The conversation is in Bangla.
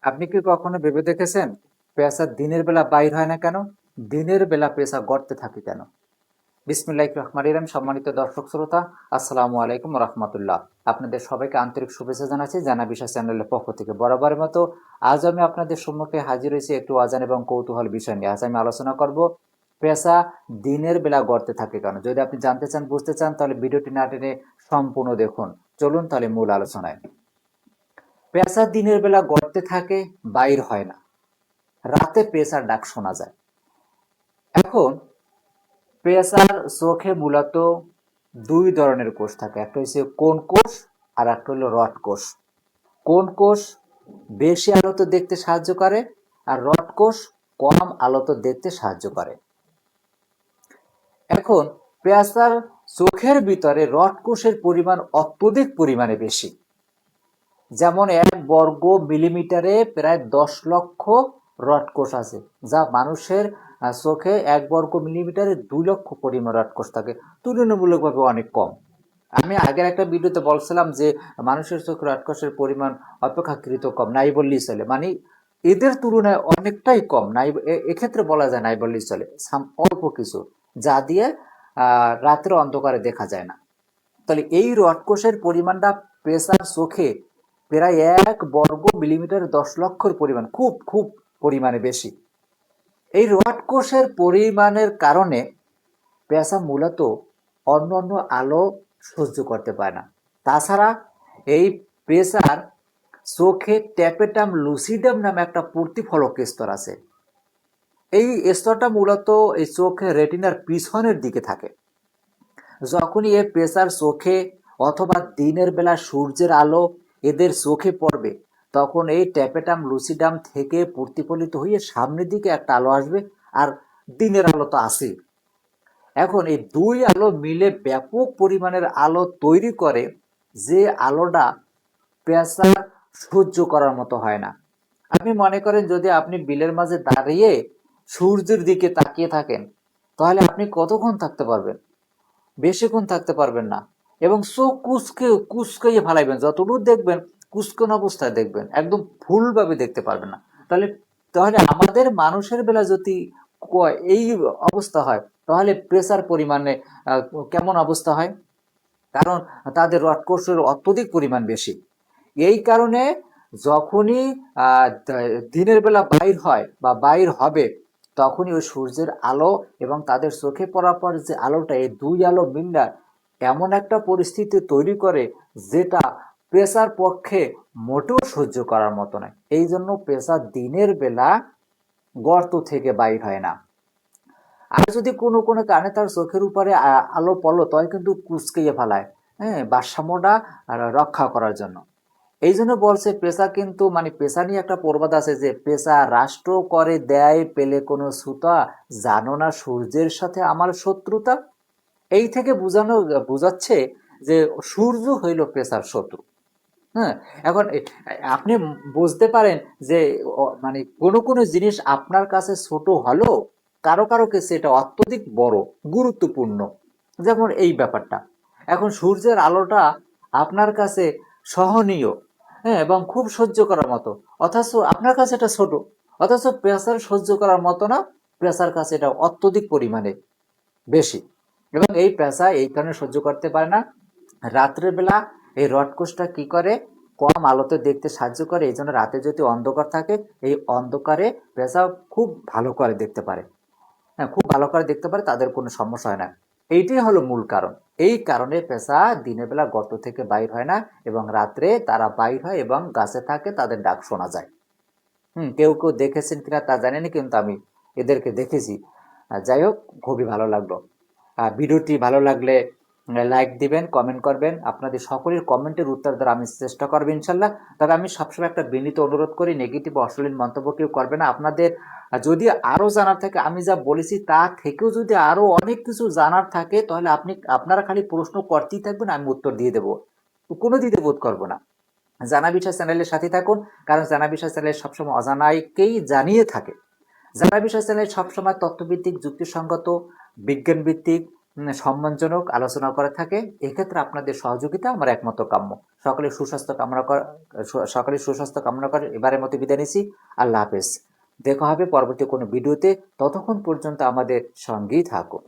আপনি কি কখনো ভেবে দেখেছেন পেঁচা দিনের বেলা বাইর হয় না কেন? দিনের বেলা পেঁচা গর্তে থাকে কেন? বিসমিল্লাহির রহমানির রহিম। সম্মানিত দর্শক শ্রোতা, আসসালামু আলাইকুম রহমতুল্লাহ। আপনাদের সবাইকে আন্তরিক শুভেচ্ছা জানাচ্ছি জানা বিষয় চ্যানেলের পক্ষ থেকে। বরাবরের মতো আজ আমি আপনাদের সম্মুখে হাজির হয়েছি একটু অজান এবং কৌতূহল বিষয় নিয়ে। আজ আমি আলোচনা করব পেঁচা দিনের বেলা গর্তে থাকে কেন। যদি আপনি জানতে চান, বুঝতে চান, তাহলে ভিডিওটি না টেনে সম্পূর্ণ দেখুন। চলুন তাহলে মূল আলোচনায়। পেঁচা দিনের বেলা গর্তে থাকে, বাইর হয় না। রাতে পেঁচার ডাক শোনা যায়। এখন পেঁচার চোখে মূলত দুই ধরনের কোষ থাকে, একটা হচ্ছে কোন কোষ আর একটা হলো রড কোষ। কোন কোষ বেশি আলোতে দেখতে সাহায্য করে আর রড কোষ কম আলোতে দেখতে সাহায্য করে। এখন পেঁচার চোখের ভিতরে রড কোষের পরিমাণ অত্যধিক পরিমাণে বেশি। যেমন 1 বর্গ মিলিমিটারে প্রায় 10 লক্ষ রড কোষ আছে, যা মানুষের চোখে 1 বর্গ মিলিমিটারে 2 লক্ষ পরিমাণ রড কোষ থাকে, তুলনামূলকভাবে অনেক কম। আমি আগের একটা ভিডিওতে বলছিলাম যে মানুষের চোখে রড কোষের পরিমাণ অপেক্ষাকৃত কম, নাই বললেই চলে। মানে এদের তুলনায় অনেকটাই কম, নাই এক্ষেত্রে বলা যায় নাই বললেই চলে। অল্প কিছু, যা দিয়ে রাতের অন্ধকারে দেখা যায় না। তাহলে এই রড কোষের পরিমাণটা পেঁচার চোখে প্রায় 1 বর্গ মিলিমিটার 10 লক্ষর পরিমাণ, খুব খুব পরিমাণে বেশি। এই রড কোষের পরিমাণের কারণে পেঁচা মূলত অন্য অন্য আলো সহ্য করতে পারে না। তাছাড়া এই পেঁচার চোখে ট্যাপেটাম লুসিডাম নামে একটা প্রতিফলক স্তর আছে। এই স্তরটা মূলত এই চোখের রেটিনার পিছনের দিকে থাকে। যখনই এ পেঁচার চোখে অথবা দিনের বেলা সূর্যের আলো এদের চোখে পড়বে, তখন এই ট্যাপেটাম লুসিডাম থেকে প্রতিফলিত হয়ে সামনের দিকে একটা আলো আসবে, আর দিনের আলো তো আছেই। এখন এই দুই আলো মিলে ব্যাপক পরিমাণের আলো তৈরি করে, যে আলোটা পেঁচার সহ্য করার মতো হয় না। আপনি মনে করেন যদি আপনি বিলের মাঝে দাঁড়িয়ে সূর্যের দিকে তাকিয়ে থাকেন, তাহলে আপনি কতক্ষণ থাকতে পারবেন? বেশিক্ষণ থাকতে পারবেন না, এবং চোখ কুচকাইয়ে ফালাইবেন, যতটুকু দেখবেন কুচকানো অবস্থায় দেখবেন, একদম ফুলভাবে দেখতে পারবেন না। তাহলে তাহলে আমাদের মানুষের বেলা যদি এই অবস্থা হয়, তাহলে প্রেসার পরিমাণে কেমন অবস্থা হয়? কারণ তাদের রড কোষের অত্যধিক পরিমাণ বেশি। এই কারণে যখনই দিনের বেলা বাইর হয় বা বাইর হবে, তখনই ওই সূর্যের আলো এবং তাদের চোখে পড়ার পর যে আলোটা, এই দুই আলো মিল্লা এমন একটা পরিস্থিতি তৈরি করে, যেটা পেঁচার পক্ষে মোটেও সহ্য করার মতো নয়। এই জন্য পেঁচা দিনের বেলা গর্ত থেকে বাইর হয় না। আর যদি কোনো কোনো কারণে তার চোখের উপরে আলো পড়লো, তখন কিন্তু কুচকাইয়ে ফেলায়, হ্যাঁ, ভারসাম্যটা রক্ষা করার জন্য। এই জন্য বলছে পেশা কিন্তু, মানে পেশা নিয়ে একটা প্রবাদ আছে যে পেশা রাষ্ট্র করে দেয় পেলে কোনো ছুতা, জানো না সূর্যের সাথে আমার শত্রুতা। এই থেকে বুঝাচ্ছে যে সূর্য হইল পেশার শত্রু। হ্যাঁ, এখন আপনি বুঝতে পারেন যে মানে কোনো কোনো জিনিস আপনার কাছে ছোট হলেও কারো কারো কাছে এটা অত্যধিক বড়, গুরুত্বপূর্ণ। যেমন এই ব্যাপারটা, এখন সূর্যের আলোটা আপনার কাছে সহনীয়, হ্যাঁ, এবং খুব সহ্য করার মতো, অথচ আপনার কাছে এটা ছোট। অথচ প্রেসার সহ্য করার মতো না, প্রেসার কাছে এটা অত্যধিক পরিমাণে বেশি। এবং এই পেঁচা এই কারণে সহ্য করতে পারে না। রাত্রের বেলা এই রড কোষটা কি করে, কম আলোতে দেখতে সাহায্য করে। এই জন্য রাতে যদি অন্ধকার থাকে, এই অন্ধকারে পেঁচা খুব ভালো করে দেখতে পারে। হ্যাঁ, খুব ভালো করে দেখতে পারে, তাদের কোনো সমস্যা হয় না। এইটাই হলো মূল কারণ। এই কারণে পেঁচা দিনের বেলা গর্ত থেকে বাইর হয় না, এবং রাত্রে তারা বাইর হয় এবং গাছে থাকে, তাদের ডাক শোনা যায়। কেউ কেউ দেখেছেন কিনা তা জানি না, কিন্তু আমি এদেরকে দেখেছি। যাই হোক, খুবই ভালো লাগলো। ভিডিওটি ভালো লাগলে লাইক দিবেন, কমেন্ট করবেন। আপনাদের সকলের কমেন্টের উত্তর দেওয়ার আমি চেষ্টা করবো ইনশাল্লাহ। তবে আমি সবসময় একটা বিনীত অনুরোধ করি, নেগেটিভ অশ্লীল মন্তব্য কেউ করবে না। আপনাদের যদি আরও জানার থাকে, আমি যা বলেছি তা থেকেও যদি আরও অনেক কিছু জানার থাকে, তাহলে আপনারা খালি প্রশ্ন করতেই থাকবেন, আমি উত্তর দিয়ে দেবো, কোনো দিতে বোধ করবো না। জানা বিষয় চ্যানেলের সাথে থাকুন, কারণ জানা বিষয় চ্যানেল সবসময় অজানাকেই জানিয়ে থাকে। জানা বিষয় চ্যানেল সবসময় তথ্যভিত্তিক, যুক্তিসঙ্গত, বিজ্ঞান ভিত্তিক সম্মানজনক আলোচনা করে থাকে। এক্ষেত্রে আপনাদের সহযোগিতা আমার একমাত্র কাম্য। সকলের সুস্বাস্থ্য কামনা করে এবারের মতো বিদায় নিচ্ছি। আল্লাহ হাফেজ। দেখা হবে পরবর্তী কোনো ভিডিওতে। ততক্ষণ পর্যন্ত আমাদের সঙ্গেই থাকুন।